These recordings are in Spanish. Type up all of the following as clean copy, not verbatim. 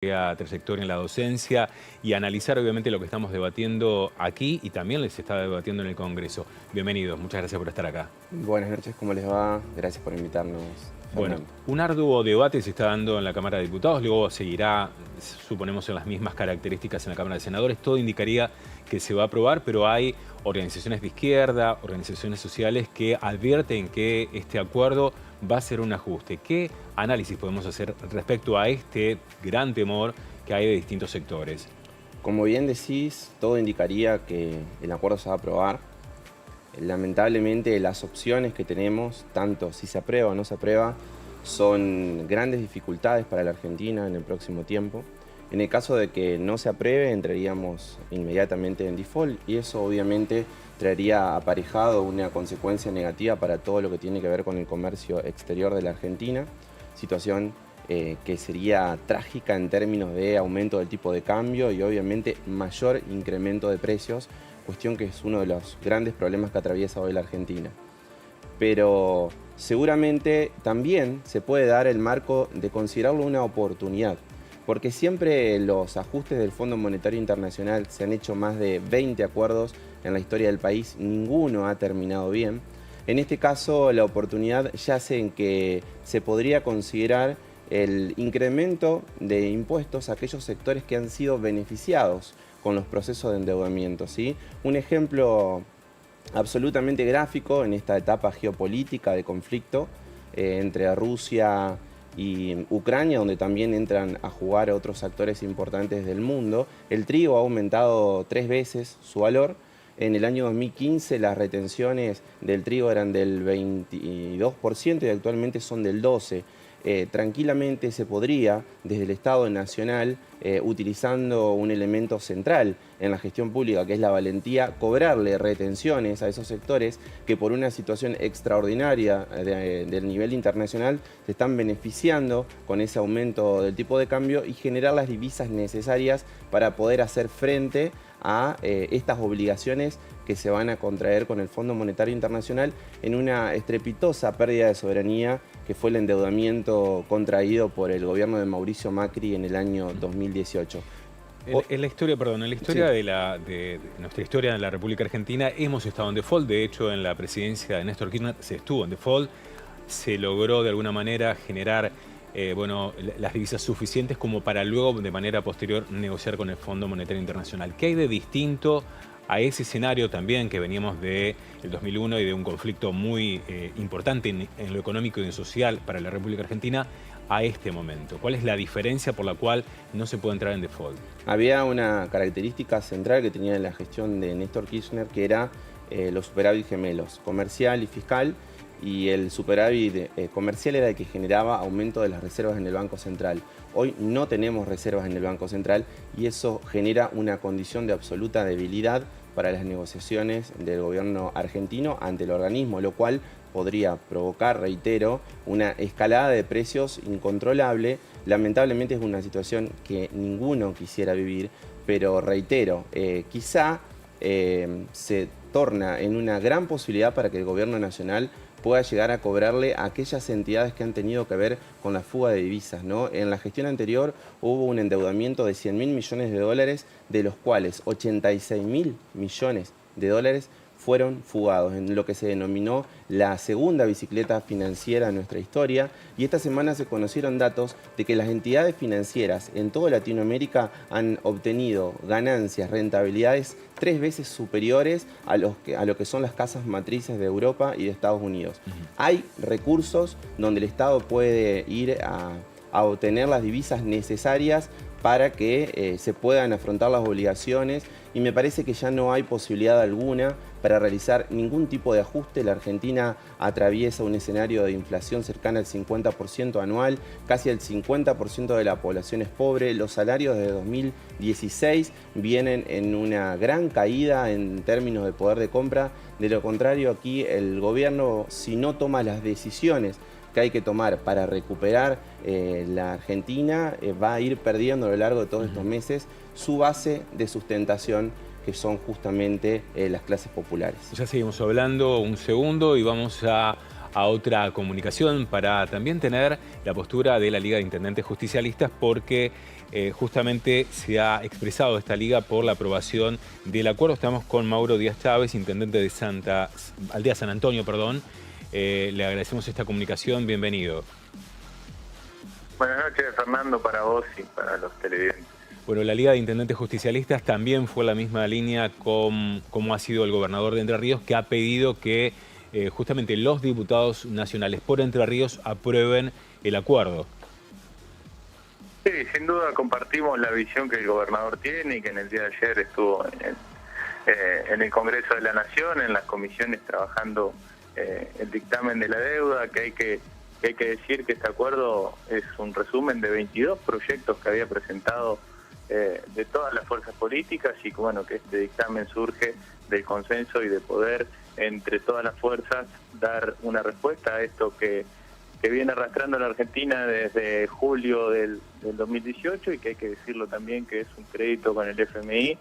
trayectoria en la docencia y analizar obviamente lo que estamos debatiendo aquí y también les está debatiendo en el Congreso. Bienvenidos, muchas gracias por estar acá. Buenas noches, ¿cómo les va? Gracias por invitarnos, Bueno, Fernando. un arduo debate se está dando en la Cámara de Diputados, luego seguirá, suponemos, en las mismas características en la Cámara de Senadores. Todo indicaría que se va a aprobar, pero hay organizaciones de izquierda, organizaciones sociales que advierten que este acuerdo va a ser un ajuste. ¿Qué análisis podemos hacer respecto a este gran temor que hay de distintos sectores? Como bien decís, todo indicaría que el acuerdo se va a aprobar. Lamentablemente las opciones que tenemos, tanto si se aprueba o no se aprueba, son grandes dificultades para la Argentina en el próximo tiempo. En el caso de que no se apruebe, entraríamos inmediatamente en default y eso obviamente traería aparejado una consecuencia negativa para todo lo que tiene que ver con el comercio exterior de la Argentina, situación que sería trágica en términos de aumento del tipo de cambio y obviamente mayor incremento de precios, cuestión que es uno de los grandes problemas que atraviesa hoy la Argentina. Pero seguramente también se puede dar el marco de considerarlo una oportunidad, porque siempre los ajustes del Fondo Monetario Internacional se han hecho más de 20 acuerdos en la historia del país, ninguno ha terminado bien. En este caso, la oportunidad yace en que se podría considerar el incremento de impuestos a aquellos sectores que han sido beneficiados con los procesos de endeudamiento, ¿sí? Un ejemplo absolutamente gráfico en esta etapa geopolítica de conflicto entre Rusia y Ucrania, donde también entran a jugar otros actores importantes del mundo. El trigo ha aumentado 3 veces su valor. En el año 2015 las retenciones del trigo eran del 22% y actualmente son del 12%. Tranquilamente se podría, desde el Estado Nacional, utilizando un elemento central en la gestión pública, que es la valentía, cobrarle retenciones a esos sectores que por una situación extraordinaria del nivel internacional se están beneficiando con ese aumento del tipo de cambio y generar las divisas necesarias para poder hacer frente a estas obligaciones que se van a contraer con el Fondo Monetario Internacional en una estrepitosa pérdida de soberanía que fue el endeudamiento contraído por el gobierno de Mauricio Macri en el año 2018. En la historia, perdón, en la historia Sí. de nuestra historia en la República Argentina hemos estado en default. De hecho, en la presidencia de Néstor Kirchner se estuvo en default. Se logró de alguna manera generar las divisas suficientes como para luego, de manera posterior, negociar con el Fondo Monetario Internacional. ¿Qué hay de distinto a ese escenario también que veníamos del 2001 y de un conflicto muy importante en lo económico y en lo social para la República Argentina a este momento? ¿Cuál es la diferencia por la cual no se puede entrar en default? Había una característica central que tenía la gestión de Néstor Kirchner, que era los superávit gemelos, comercial y fiscal, y el superávit comercial era el que generaba aumento de las reservas en el Banco Central. Hoy no tenemos reservas en el Banco Central y eso genera una condición de absoluta debilidad para las negociaciones del gobierno argentino ante el organismo, lo cual podría provocar, reitero, una escalada de precios incontrolable. Lamentablemente es una situación que ninguno quisiera vivir, pero reitero, quizá se torna en una gran posibilidad para que el gobierno nacional pueda llegar a cobrarle a aquellas entidades que han tenido que ver con la fuga de divisas, ¿no? En la gestión anterior hubo un endeudamiento de 100.000 millones de dólares, de los cuales 86.000 millones de dólares fueron fugados, en lo que se denominó la segunda bicicleta financiera de nuestra historia. Y esta semana se conocieron datos de que las entidades financieras en toda Latinoamérica han obtenido ganancias, rentabilidades 3 veces superiores a lo que son las casas matrices de Europa y de Estados Unidos. Hay recursos donde el Estado puede ir a obtener las divisas necesarias para que se puedan afrontar las obligaciones y me parece que ya no hay posibilidad alguna para realizar ningún tipo de ajuste. La Argentina atraviesa un escenario de inflación cercana al 50% anual, casi el 50% de la población es pobre, los salarios de 2016 vienen en una gran caída en términos de poder de compra. De lo contrario, aquí el gobierno, si no toma las decisiones que hay que tomar para recuperar la Argentina, va a ir perdiendo a lo largo de todos estos meses su base de sustentación, que son justamente las clases populares. Ya seguimos hablando un segundo y vamos a a otra comunicación para también tener la postura de la Liga de Intendentes Justicialistas, porque justamente se ha expresado esta liga por la aprobación del acuerdo. Estamos con Mauro Díaz Chávez, intendente de Aldea San Antonio, perdón. Le agradecemos esta comunicación, bienvenido. Buenas noches, Fernando, para vos y para los televidentes. Bueno, la Liga de Intendentes Justicialistas también fue la misma línea como ha sido el gobernador de Entre Ríos, que ha pedido que justamente los diputados nacionales por Entre Ríos aprueben el acuerdo. Sí, sin duda compartimos la visión que el gobernador tiene y que en el día de ayer estuvo en el Congreso de la Nación, en las comisiones trabajando el dictamen de la deuda, que hay que decir que este acuerdo es un resumen de 22 proyectos que había presentado de todas las fuerzas políticas y bueno, que este dictamen surge del consenso y de poder entre todas las fuerzas dar una respuesta a esto que viene arrastrando la Argentina desde julio del 2018 y que hay que decirlo también que es un crédito con el FMI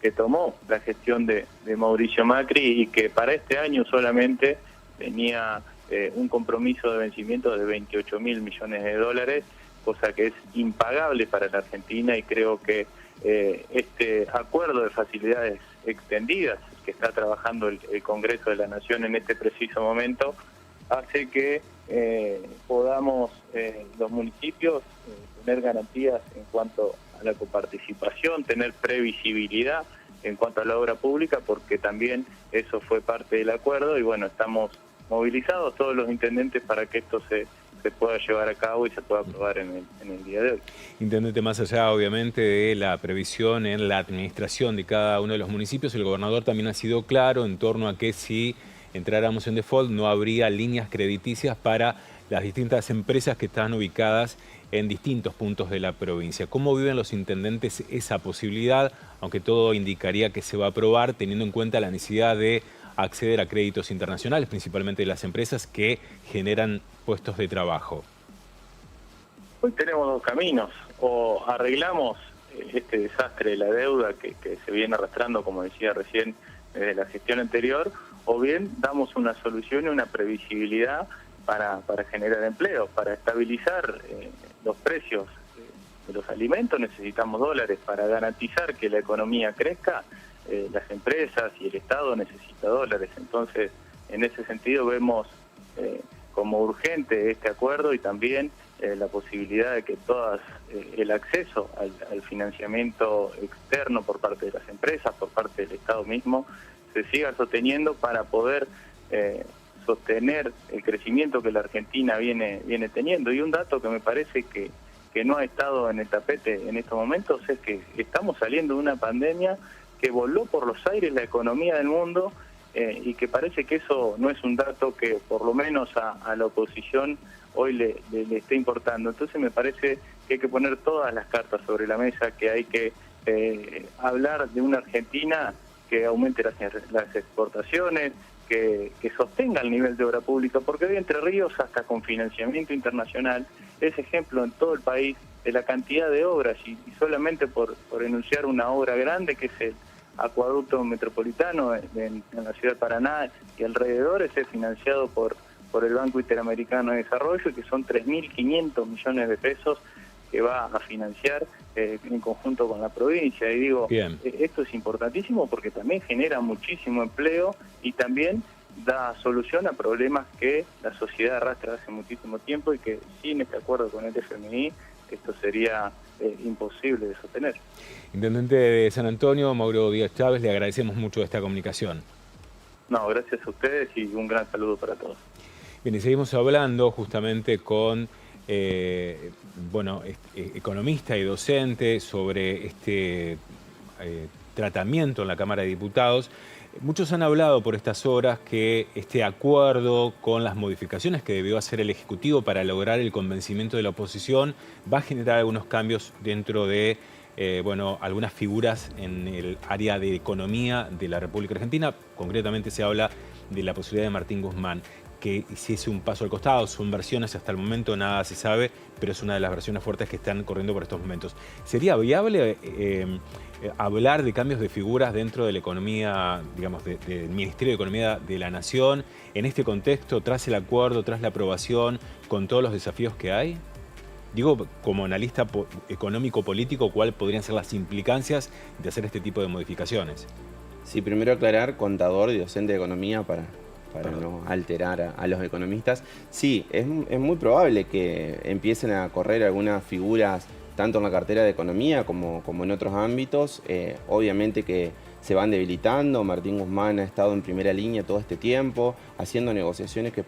que tomó la gestión de Mauricio Macri y que para este año solamente tenía un compromiso de vencimiento de 28.000 millones de dólares, cosa que es impagable para la Argentina, y creo que este acuerdo de facilidades extendidas que está trabajando el Congreso de la Nación en este preciso momento hace que podamos los municipios tener garantías en cuanto a la coparticipación, tener previsibilidad en cuanto a la obra pública, porque también eso fue parte del acuerdo y bueno, estamos movilizados todos los intendentes para que esto se pueda llevar a cabo y se pueda aprobar en el día de hoy. Intendente, más allá obviamente de la previsión en la administración de cada uno de los municipios, el gobernador también ha sido claro en torno a que si entráramos en default no habría líneas crediticias para las distintas empresas que están ubicadas en distintos puntos de la provincia. ¿Cómo viven los intendentes esa posibilidad? Aunque todo indicaría que se va a aprobar, teniendo en cuenta la necesidad de acceder a créditos internacionales, principalmente de las empresas que generan puestos de trabajo. Hoy tenemos dos caminos: o arreglamos este desastre de la deuda que se viene arrastrando, como decía recién, desde la gestión anterior, o bien damos una solución y una previsibilidad para generar empleo, para estabilizar los precios de los alimentos. Necesitamos dólares para garantizar que la economía crezca. Las empresas y el Estado necesita dólares. Entonces, en ese sentido vemos como urgente este acuerdo y también la posibilidad de que el acceso al financiamiento externo por parte de las empresas, por parte del Estado mismo, se siga sosteniendo para poder sostener el crecimiento que la Argentina viene teniendo. Y un dato que me parece que no ha estado en el tapete en estos momentos es que estamos saliendo de una pandemia que voló por los aires la economía del mundo y que parece que eso no es un dato que por lo menos a la oposición hoy le esté importando. Entonces me parece que hay que poner todas las cartas sobre la mesa, que hay que hablar de una Argentina que aumente las exportaciones, que sostenga el nivel de obra pública, porque hoy Entre Ríos, hasta con financiamiento internacional, es ejemplo en todo el país de la cantidad de obras, y solamente por enunciar una obra grande que es el acueducto metropolitano en la ciudad de Paraná y alrededores, es financiado por el Banco Interamericano de Desarrollo, que son 3.500 millones de pesos que va a financiar en conjunto con la provincia. Y digo, esto es importantísimo porque también genera muchísimo empleo y también da solución a problemas que la sociedad arrastra hace muchísimo tiempo y que sin este acuerdo con el FMI esto sería imposible de sostener. Intendente de San Antonio, Mauro Díaz Chávez, le agradecemos mucho esta comunicación. No, gracias a ustedes y un gran saludo para todos. Bien, y seguimos hablando justamente con economista y docente sobre este tratamiento en la Cámara de Diputados. Muchos han hablado por estas horas que este acuerdo, con las modificaciones que debió hacer el Ejecutivo para lograr el convencimiento de la oposición, va a generar algunos cambios dentro de algunas figuras en el área de economía de la República Argentina. Concretamente se habla de la posibilidad de Martín Guzmán. que hiciese un paso al costado. Son versiones, hasta el momento nada se sabe, pero es una de las versiones fuertes que están corriendo por estos momentos. ¿Sería viable hablar de cambios de figuras dentro de la economía, digamos, del Ministerio de Economía de la Nación, en este contexto, tras el acuerdo, tras la aprobación, con todos los desafíos que hay? Digo, como analista económico-político, ¿cuáles podrían ser las implicancias de hacer este tipo de modificaciones? Sí, primero aclarar, contador y docente de economía para no alterar a los economistas. Sí, es muy probable que empiecen a correr algunas figuras tanto en la cartera de economía como en otros ámbitos. Obviamente que se van debilitando. Martín Guzmán ha estado en primera línea todo este tiempo, haciendo negociaciones que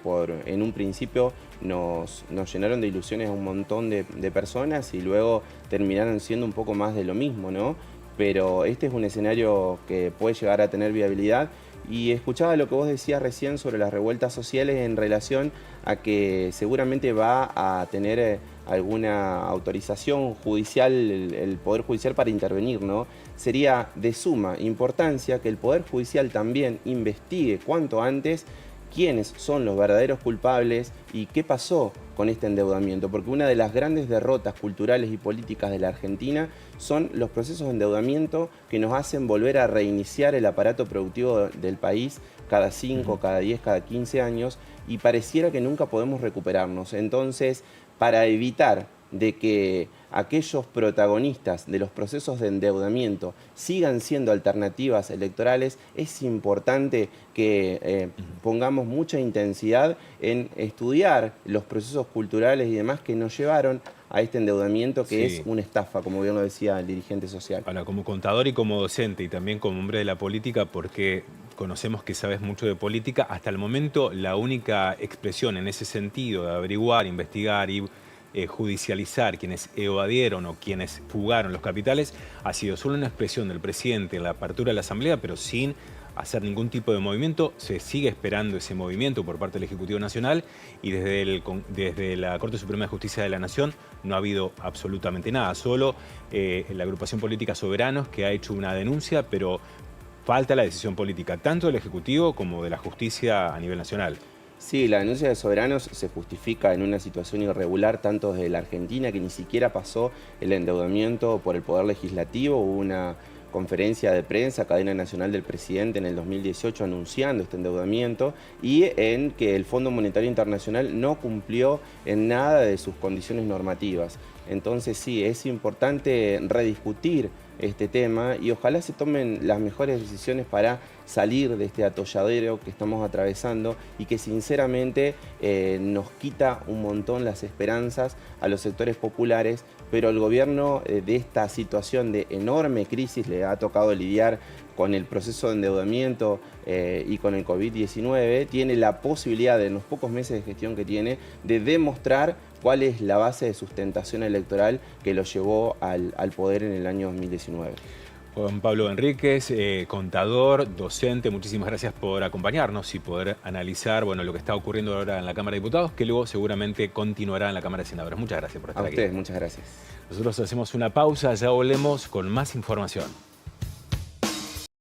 en un principio nos llenaron de ilusiones a un montón de personas y luego terminaron siendo un poco más de lo mismo, ¿no? Pero este es un escenario que puede llegar a tener viabilidad. Y escuchaba lo que vos decías recién sobre las revueltas sociales en relación a que seguramente va a tener alguna autorización judicial, el Poder Judicial para intervenir, ¿no? Sería de suma importancia que el Poder Judicial también investigue cuanto antes quiénes son los verdaderos culpables y qué pasó con este endeudamiento, porque una de las grandes derrotas culturales y políticas de la Argentina son los procesos de endeudamiento que nos hacen volver a reiniciar el aparato productivo del país cada 5, cada 10, cada 15 años, y pareciera que nunca podemos recuperarnos. Entonces, para evitar de que aquellos protagonistas de los procesos de endeudamiento sigan siendo alternativas electorales, es importante que pongamos mucha intensidad en estudiar los procesos culturales y demás que nos llevaron a este endeudamiento que es una estafa, como bien lo decía el dirigente social. Ahora, como contador y como docente y también como hombre de la política, porque conocemos que sabes mucho de política, hasta el momento la única expresión en ese sentido de averiguar, investigar y judicializar quienes evadieron o quienes fugaron los capitales ha sido solo una expresión del presidente en la apertura de la Asamblea, pero sin hacer ningún tipo de movimiento. Se sigue esperando ese movimiento por parte del Ejecutivo Nacional y desde la Corte Suprema de Justicia de la Nación no ha habido absolutamente nada, solo la agrupación política Soberanos, que ha hecho una denuncia, pero falta la decisión política tanto del Ejecutivo como de la justicia a nivel nacional. Sí, la denuncia de Soberanos se justifica en una situación irregular tanto desde la Argentina, que ni siquiera pasó el endeudamiento por el Poder Legislativo. Hubo una conferencia de prensa, cadena nacional del presidente en el 2018 anunciando este endeudamiento, y en que el Fondo Monetario Internacional no cumplió en nada de sus condiciones normativas. Entonces sí, es importante rediscutir este tema y ojalá se tomen las mejores decisiones para salir de este atolladero que estamos atravesando y que sinceramente nos quita un montón las esperanzas a los sectores populares, pero el gobierno de esta situación de enorme crisis le ha tocado lidiar con el proceso de endeudamiento y con el COVID-19, tiene la posibilidad en los pocos meses de gestión que tiene de demostrar cuál es la base de sustentación electoral que lo llevó al poder en el año 2019. Juan Pablo Enríquez, contador, docente, muchísimas gracias por acompañarnos y poder analizar lo que está ocurriendo ahora en la Cámara de Diputados, que luego seguramente continuará en la Cámara de Senadores. Muchas gracias por estar aquí. A ustedes, muchas gracias. Nosotros hacemos una pausa, ya volvemos con más información.